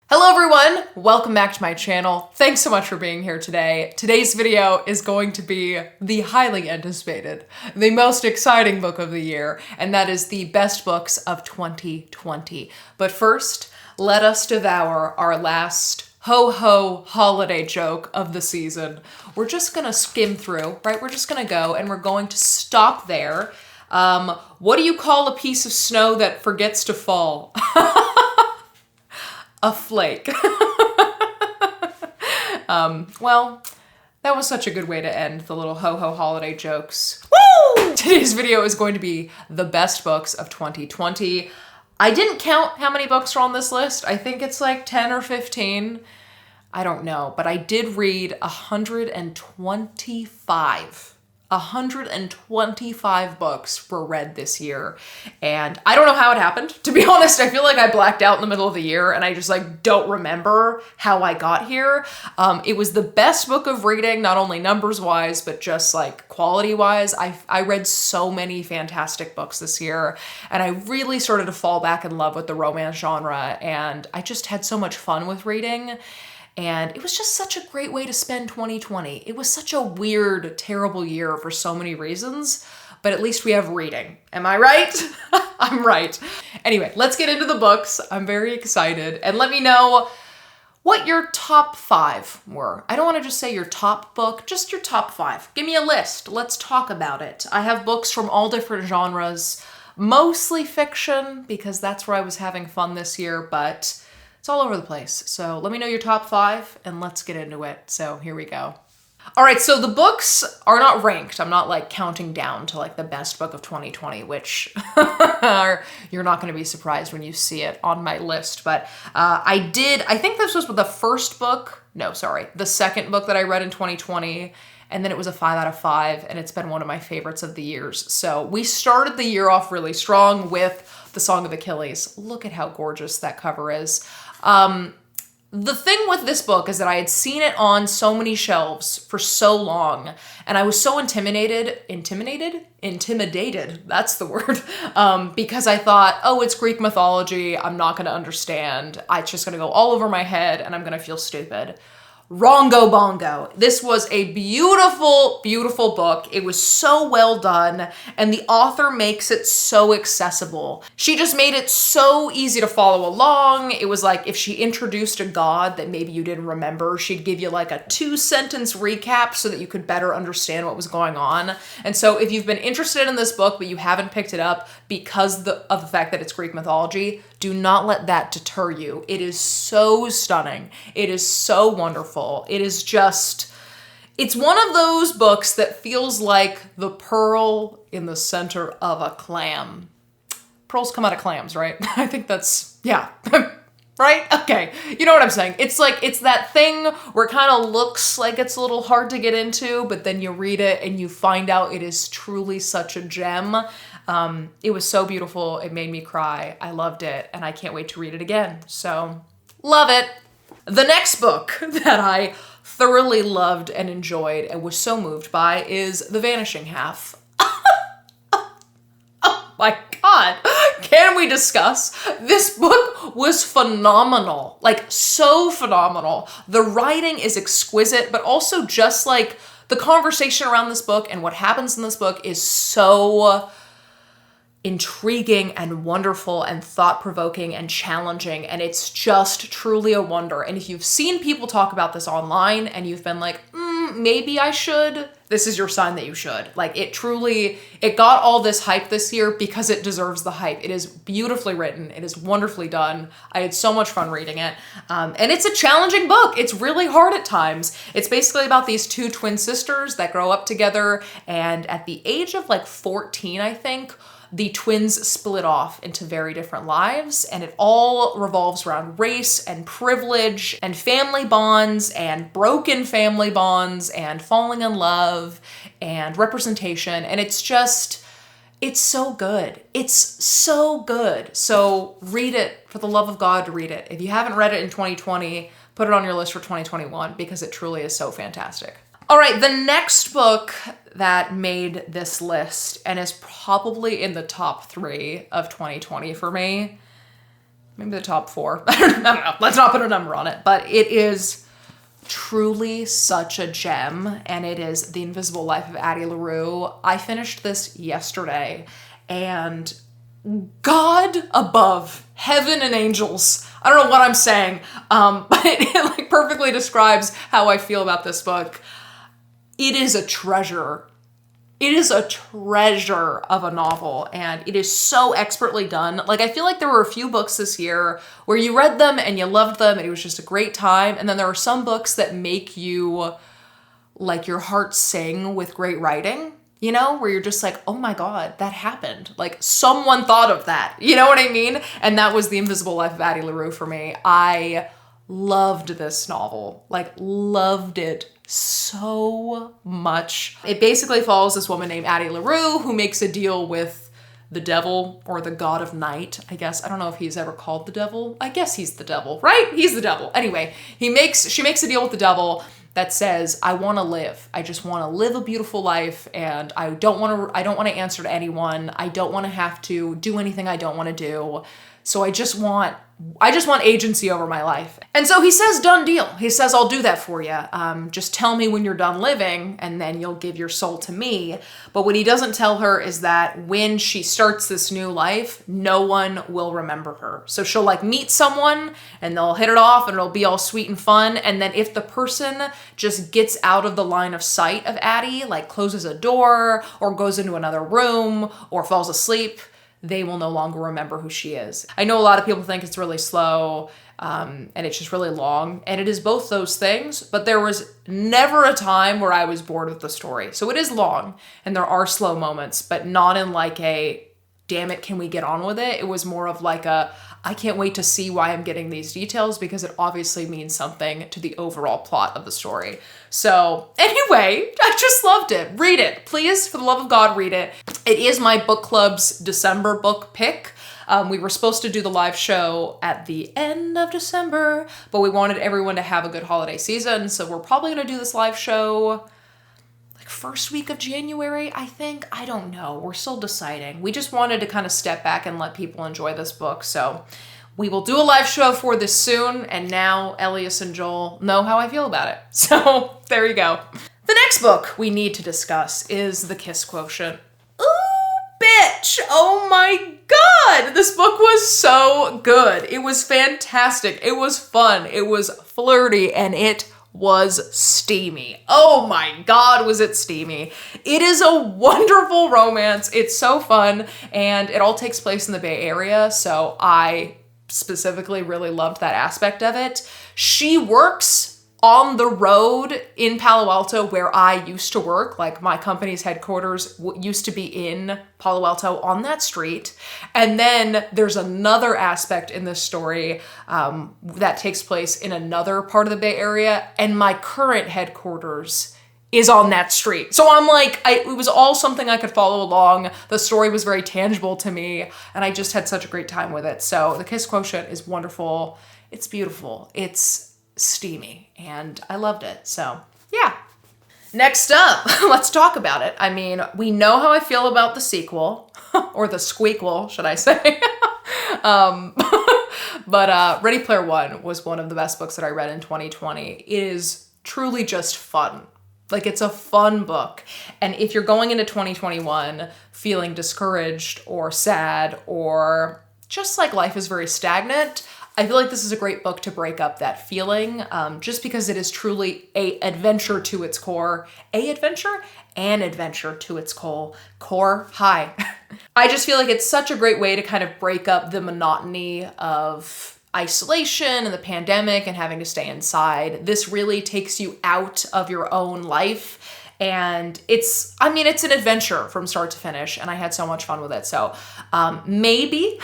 Hello everyone, welcome back to my channel. Thanks so much for being here today. Today's video is going to be the highly anticipated, the most exciting book of the year, and that is the best books of 2020. But first, let us devour our last ho-ho holiday joke of the season. We're just gonna skim through, right? We're just gonna go and we're going to stop there. What do you call a piece of snow that forgets to fall? A flake. Well, that was such a good way to end the little ho-ho holiday jokes. Woo! Today's video is going to be the best books of 2020. I didn't count how many books are on this list. I think it's like 10 or 15. I don't know, but I did read 125. 125 books were read this year. And I don't know how it happened. To be honest, I feel like I blacked out in the middle of the year and I just don't remember how I got here. It was the best book of reading, not only numbers wise, but just quality wise. I read so many fantastic books this year and I really started to fall back in love with the romance genre. And I just had so much fun with reading. And it was just such a great way to spend 2020. It was such a weird, terrible year for so many reasons, but at least we have reading. Am I right? I'm right. Anyway, let's get into the books. I'm very excited. And let me know what your top 5 were. I don't want to just say your top book, just your top 5. Give me a list. Let's talk about it. I have books from all different genres, mostly fiction, because that's where I was having fun this year, but it's all over the place. So let me know your top 5 and let's get into it. So here we go. All right, so the books are not ranked. I'm not counting down to the best book of 2020, which you're not going to be surprised when you see it on my list. But I think this was the second book that I read in 2020. And then it was a 5 out of 5, and it's been one of my favorites of the years. So we started the year off really strong with the Song of Achilles. Look at how gorgeous that cover is. The thing with this book is that I had seen it on so many shelves for so long, and I was so intimidated, that's the word, because I thought, oh, it's Greek mythology, I'm not gonna understand, it's just gonna go all over my head, and I'm gonna feel stupid. Wrongo bongo. This was a beautiful, beautiful book. It was so well done, and the author makes it so accessible. She just made it so easy to follow along. It was like if she introduced a god that maybe you didn't remember, she'd give you a 2-sentence recap so that you could better understand what was going on. And so if you've been interested in this book but you haven't picked it up because of the fact that it's Greek mythology, do not let that deter you. It is so stunning. It is so wonderful. It is just, it's one of those books that feels like the pearl in the center of a clam. Pearls come out of clams, right? I think that's, yeah. Right? Okay. You know what I'm saying? It's it's that thing where it kind of looks like it's a little hard to get into, but then you read it and you find out it is truly such a gem. It was so beautiful. It made me cry. I loved it, and I can't wait to read it again. So, love it. The next book that I thoroughly loved and enjoyed and was so moved by is The Vanishing Half. Oh my God. Can we discuss? This book was phenomenal. So phenomenal. The writing is exquisite, but also just the conversation around this book and what happens in this book is so intriguing and wonderful and thought-provoking and challenging, and it's just truly a wonder. And if you've seen people talk about this online and you've been maybe I should, this is your sign that you should. It got all this hype this year because it deserves the hype. It is beautifully written. It is wonderfully done. I had so much fun reading it. And it's a challenging book. It's really hard at times. It's basically about these 2 twin sisters that grow up together, and at the age of 14, I think, the twins split off into very different lives, and it all revolves around race and privilege and family bonds and broken family bonds and falling in love and representation. And it's so good. It's so good. So read it, for the love of God, read it. If you haven't read it in 2020, put it on your list for 2021 because it truly is so fantastic. All right, the next book that made this list and is probably in the top 3 of 2020 for me maybe the top 4. I don't know. Let's not put a number on it. But it is truly such a gem, and it is The Invisible Life of Addie LaRue. I finished this yesterday, and God above, heaven and angels, I don't know what I'm saying, but it like perfectly describes how I feel about this book. It is a treasure. It is a treasure of a novel, and it is so expertly done. Like, I feel like there were a few books this year where you read them and you loved them and it was just a great time. And then there are some books that make you, like, your heart sing with great writing, you know, where you're just like, oh my God, that happened. Like, someone thought of that. You know what I mean? And that was The Invisible Life of Addie LaRue for me. I loved this novel, like, loved it so much. It basically follows this woman named Addie LaRue who makes a deal with the devil, or the god of night, I guess. I don't know if he's ever called the devil. I guess he's the devil, right? He's the devil. Anyway, she makes a deal with the devil that says, I want to live. I just want to live a beautiful life, and I don't want to answer to anyone. I don't want to have to do anything I don't want to do. So I just want agency over my life. And so he says, done deal. He says, I'll do that for you. Just tell me when you're done living, and then you'll give your soul to me. But what he doesn't tell her is that when she starts this new life, no one will remember her. So she'll like meet someone and they'll hit it off and it'll be all sweet and fun. And then if the person just gets out of the line of sight of Addie, like closes a door or goes into another room or falls asleep, they will no longer remember who she is. I know a lot of people think it's really slow and it's just really long, and it is both those things, but there was never a time where I was bored with the story. So it is long and there are slow moments, but not in like a, damn it, can we get on with it? It was more of like a, I can't wait to see why I'm getting these details, because it obviously means something to the overall plot of the story. So anyway, I just loved it. Read it. Please, for the love of God, read it. It is my book club's December book pick. We were supposed to do the live show at the end of December, but we wanted everyone to have a good holiday season. So we're probably going to do this live show like first week of January, I think. I don't know. We're still deciding. We just wanted to kind of step back and let people enjoy this book. So we will do a live show for this soon. And now Elias and Joel know how I feel about it. So there you go. The next book we need to discuss is The Kiss Quotient. Ooh, bitch. Oh my God. This book was so good. It was fantastic. It was fun. It was flirty, and it was steamy. Oh my God, was it steamy. It is a wonderful romance. It's so fun, and it all takes place in the Bay Area, so I specifically really loved that aspect of it. She works on the road in Palo Alto where I used to work. Like, my company's headquarters used to be in Palo Alto on that street. And then there's another aspect in this story that takes place in another part of the Bay Area, and my current headquarters is on that street. So I'm like, it was all something I could follow along. The story was very tangible to me, and I just had such a great time with it. So The Kiss Quotient is wonderful. It's beautiful. It's steamy, and I loved it. So yeah. Next up, let's talk about it. I mean, we know how I feel about the sequel, or the squeakquel, should I say. But Ready Player One was one of the best books that I read in 2020. It is truly just fun. Like, it's a fun book. And if you're going into 2021 feeling discouraged or sad, or just like life is very stagnant, I feel like this is a great book to break up that feeling, just because it is truly an adventure to its core. An adventure to its core. Hi. I just feel like it's such a great way to kind of break up the monotony of isolation and the pandemic and having to stay inside. This really takes you out of your own life. And it's an adventure from start to finish, and I had so much fun with it. So maybe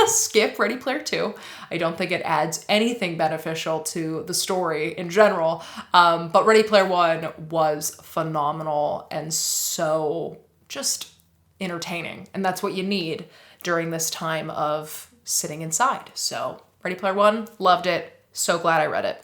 skip Ready Player 2. I don't think it adds anything beneficial to the story in general. But Ready Player One was phenomenal and so just entertaining. And that's what you need during this time of sitting inside. So Ready Player One, loved it. So glad I read it.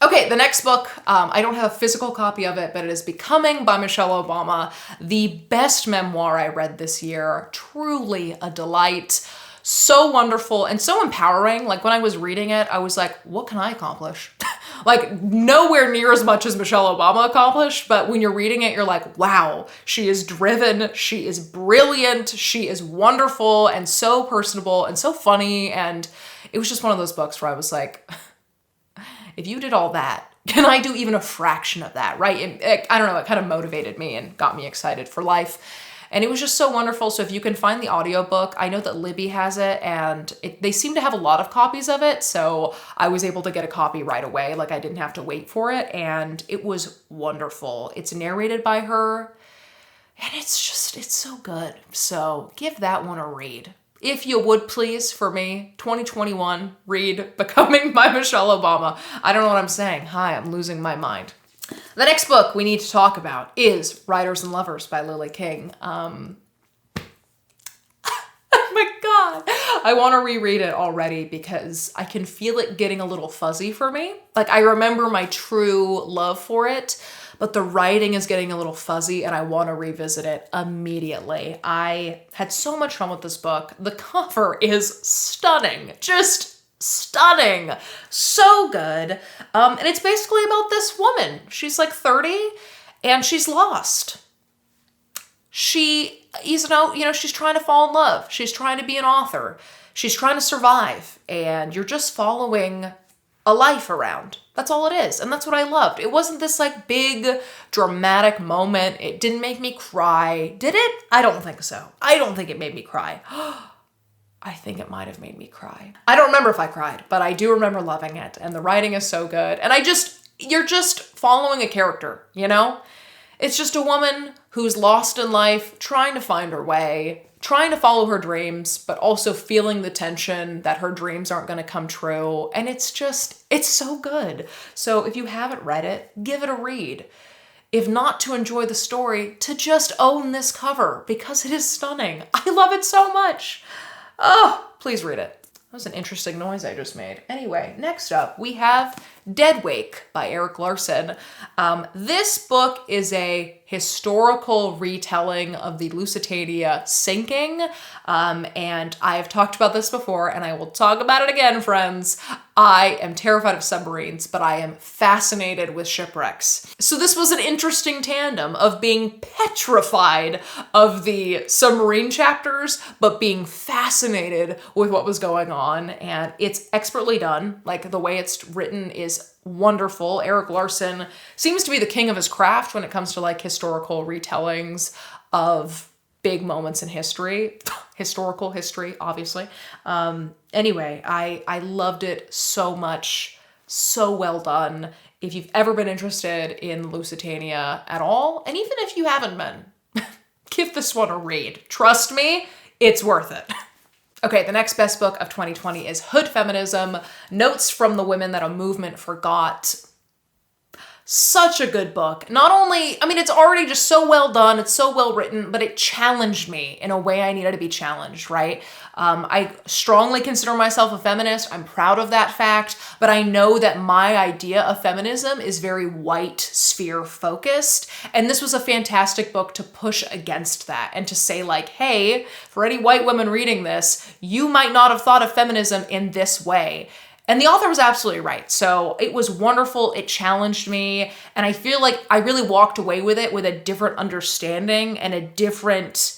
Okay, the next book, I don't have a physical copy of it, but it is Becoming by Michelle Obama, the best memoir I read this year. Truly a delight. So wonderful and so empowering. Like when I was reading it, I was like, what can I accomplish? Like nowhere near as much as Michelle Obama accomplished, but when you're reading it, you're like, wow, she is driven, she is brilliant, she is wonderful and so personable and so funny. And it was just one of those books where I was like, if you did all that, can I do even a fraction of that, right? I don't know, it kind of motivated me and got me excited for life. And it was just so wonderful. So if you can find the audiobook, I know that Libby has it, and they seem to have a lot of copies of it. So I was able to get a copy right away. Like I didn't have to wait for it. And it was wonderful. It's narrated by her. And it's so good. So give that one a read. If you would please, for me, 2021, read Becoming by Michelle Obama. I don't know what I'm saying. Hi, I'm losing my mind. The next book we need to talk about is Writers and Lovers by Lily King. Oh my God. I want to reread it already because I can feel it getting a little fuzzy for me. Like I remember my true love for it, but the writing is getting a little fuzzy and I want to revisit it immediately. I had so much fun with this book. The cover is stunning. Just stunning. So good. And it's basically about this woman. She's like 30 and she's lost. She is, she's trying to fall in love. She's trying to be an author. She's trying to survive. And you're just following a life around. That's all it is. And that's what I loved. It wasn't this like big dramatic moment. It didn't make me cry. Did it? I don't think so. I don't think it made me cry. I think it might have made me cry. I don't remember if I cried, but I do remember loving it. And the writing is so good. And you're just following a character, It's just a woman who's lost in life, trying to find her way, trying to follow her dreams, but also feeling the tension that her dreams aren't going to come true. And it's so good. So if you haven't read it, give it a read. If not to enjoy the story, to just own this cover because it is stunning. I love it so much. Oh, please read it. That was an interesting noise I just made. Anyway, next up, we have Deadwake by Erik Larson. This book is a historical retelling of the Lusitania sinking. And I have talked about this before, and I will talk about it again, friends. I am terrified of submarines, but I am fascinated with shipwrecks. So this was an interesting tandem of being petrified of the submarine chapters, but being fascinated with what was going on. And it's expertly done. Like the way it's written is wonderful. Erik Larson seems to be the king of his craft when it comes to like historical retellings of big moments in history, historical history, obviously. Anyway, I loved it so much, so well done. If you've ever been interested in Lusitania at all, and even if you haven't been, give this one a read. Trust me, it's worth it. Okay, the next best book of 2020 is Hood Feminism, Notes from the Women That a Movement Forgot. Such a good book. Not only, it's already just so well done, it's so well written, but it challenged me in a way I needed to be challenged, right? I strongly consider myself a feminist. I'm proud of that fact, but I know that my idea of feminism is very white sphere focused. And this was a fantastic book to push against that and to say like, hey, for any white women reading this, you might not have thought of feminism in this way. And the author was absolutely right. So it was wonderful. It challenged me. And I feel like I really walked away with it with a different understanding and a different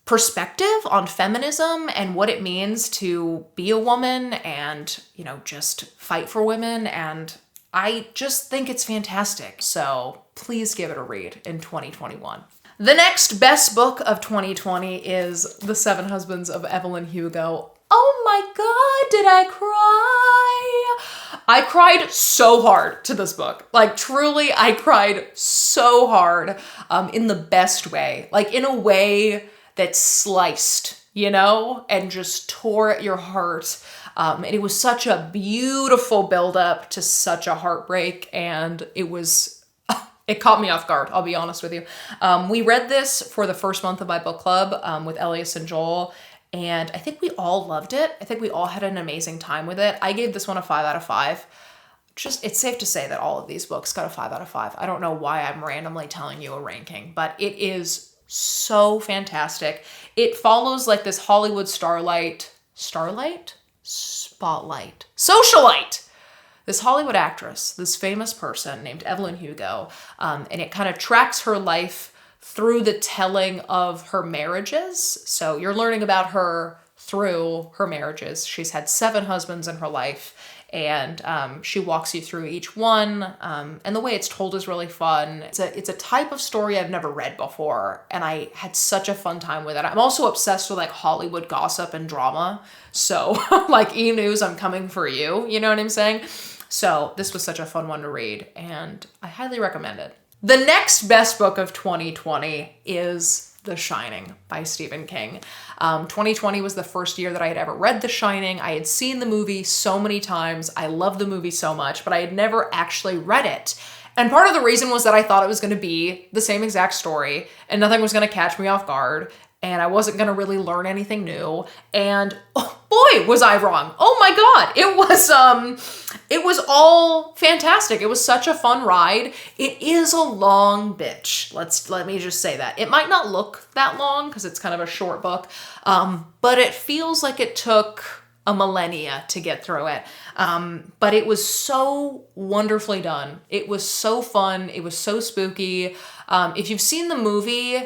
perspective on feminism and what it means to be a woman and, just fight for women. And I just think it's fantastic. So please give it a read in 2021. The next best book of 2020 is The Seven Husbands of Evelyn Hugo. Oh my God, did I cry? I cried so hard to this book. Like truly, I cried so hard in the best way. Like in a way that sliced, and just tore at your heart. And it was such a beautiful buildup to such a heartbreak. And it caught me off guard, I'll be honest with you. We read this for the first month of my book club with Elias and Joel. And I think we all loved it. I think we all had an amazing time with it. I gave this one a 5 out of 5. It's safe to say that all of these books got a 5 out of 5. I don't know why I'm randomly telling you a ranking, but it is so fantastic. It follows like this Hollywood socialite, this Hollywood actress, this famous person named Evelyn Hugo, and it kind of tracks her life through the telling of her marriages. So you're learning about her through her marriages. She's had 7 husbands in her life, and she walks you through each one. And the way it's told is really fun. It's a type of story I've never read before, and I had such a fun time with it. I'm also obsessed with like Hollywood gossip and drama. So like E! News, I'm coming for you. You know what I'm saying? So this was such a fun one to read, and I highly recommend it. The next best book of 2020 is The Shining by Stephen King. 2020 was the first year that I had ever read The Shining. I had seen the movie so many times. I loved the movie so much, but I had never actually read it. And part of the reason was that I thought it was going to be the same exact story and nothing was going to catch me off guard. And I wasn't going to really learn anything new. And oh boy, was I wrong. Oh my God. It was all fantastic. It was such a fun ride. It is a long bitch. Let me just say that. It might not look that long because it's kind of a short book. But it feels like it took a millennia to get through it. But it was so wonderfully done. It was so fun. It was so spooky. If you've seen the movie,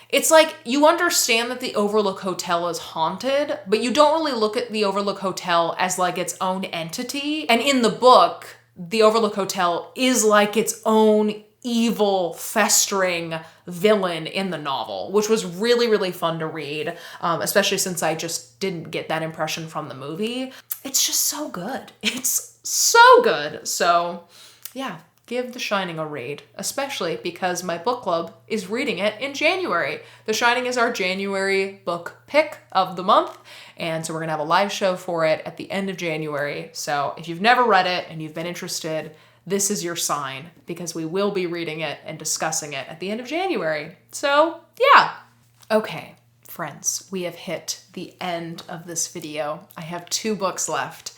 it's like you understand that the Overlook Hotel is haunted, but you don't really look at the Overlook Hotel as like its own entity. And in the book, the Overlook Hotel is like its own evil, festering villain in the novel, which was really, really fun to read, especially since I just didn't get that impression from the movie. It's just so good. It's so good. So yeah. Give The Shining a read, especially because my book club is reading it in January. The Shining is our January book pick of the month, and so we're gonna have a live show for it at the end of January. So if you've never read it and you've been interested, this is your sign, because we will be reading it and discussing it at the end of January. So yeah. Okay, friends, we have hit the end of this video. I have 2 books left,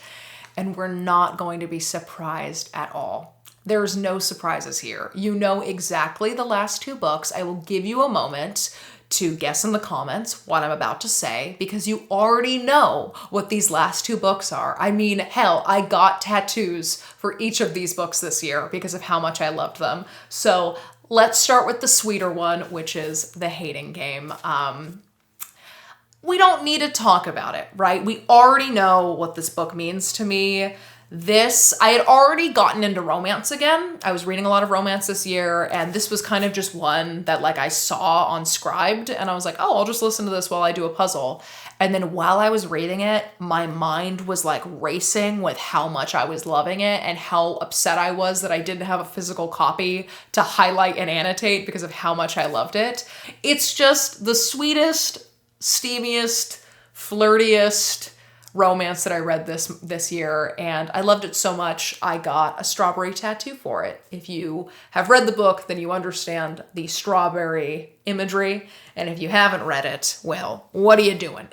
and we're not going to be surprised at all. There's no surprises here. You know exactly the last 2 books. I will give you a moment to guess in the comments what I'm about to say, because you already know what these last 2 books are. I mean, hell, I got tattoos for each of these books this year because of how much I loved them. So let's start with the sweeter one, which is The Hating Game. We don't need to talk about it, right? We already know what this book means to me. I had already gotten into romance again. I was reading a lot of romance this year, and this was kind of just one that like I saw on Scribd, and I was like, oh, I'll just listen to this while I do a puzzle. And then while I was reading it, my mind was like racing with how much I was loving it and how upset I was that I didn't have a physical copy to highlight and annotate because of how much I loved it. It's just the sweetest, steamiest, flirtiest romance that I read this year, and I loved it so much I got a strawberry tattoo for it. If you have read the book, then you understand the strawberry imagery, and if you haven't read it, well, what are you doing?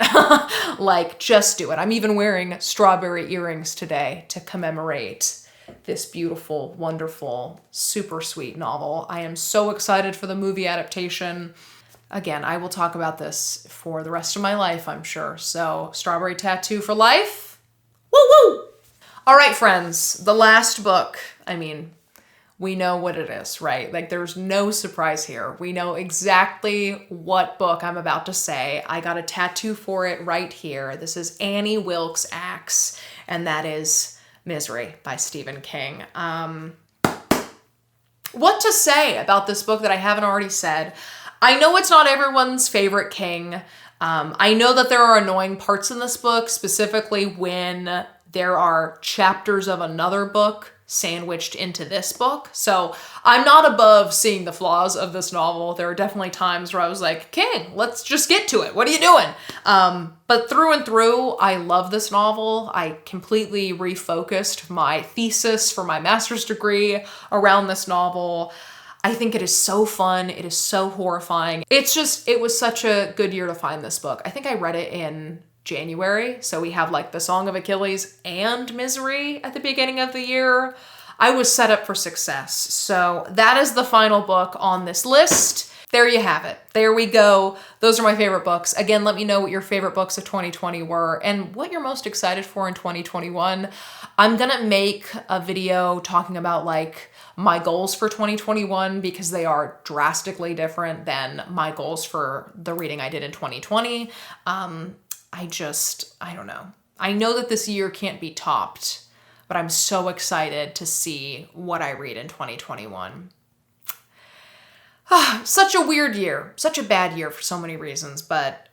Like, just do it. I'm even wearing strawberry earrings today to commemorate this beautiful, wonderful, super sweet novel. I am so excited for the movie adaptation. Again, I will talk about this for the rest of my life, I'm sure. So, strawberry tattoo for life. Woo woo! All right, friends, the last book. I mean, we know what it is, right? Like, there's no surprise here. We know exactly what book I'm about to say. I got a tattoo for it right here. This is Annie Wilkes Axe, and that is Misery by Stephen King. What to say about this book that I haven't already said? I know it's not everyone's favorite King. I know that there are annoying parts in this book, specifically when there are chapters of another book sandwiched into this book. So I'm not above seeing the flaws of this novel. There are definitely times where I was like, King, let's just get to it. What are you doing? But through and through, I love this novel. I completely refocused my thesis for my master's degree around this novel. I think it is so fun. It is so horrifying. It was such a good year to find this book. I think I read it in January. So we have like the Song of Achilles and Misery at the beginning of the year. I was set up for success. So that is the final book on this list. there you have it. There we go. Those are my favorite books. Again, let me know what your favorite books of 2020 were and what you're most excited for in 2021. I'm gonna make a video talking about like my goals for 2021 because they are drastically different than my goals for the reading I did in 2020. I don't know. I know that this year can't be topped, but I'm so excited to see what I read in 2021. Such a weird year, such a bad year for so many reasons, but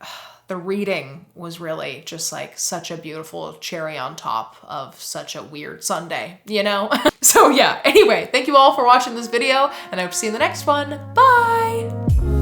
the reading was really just like such a beautiful cherry on top of such a weird Sunday, you know? So yeah, anyway, thank you all for watching this video, and I hope to see you in the next one. Bye!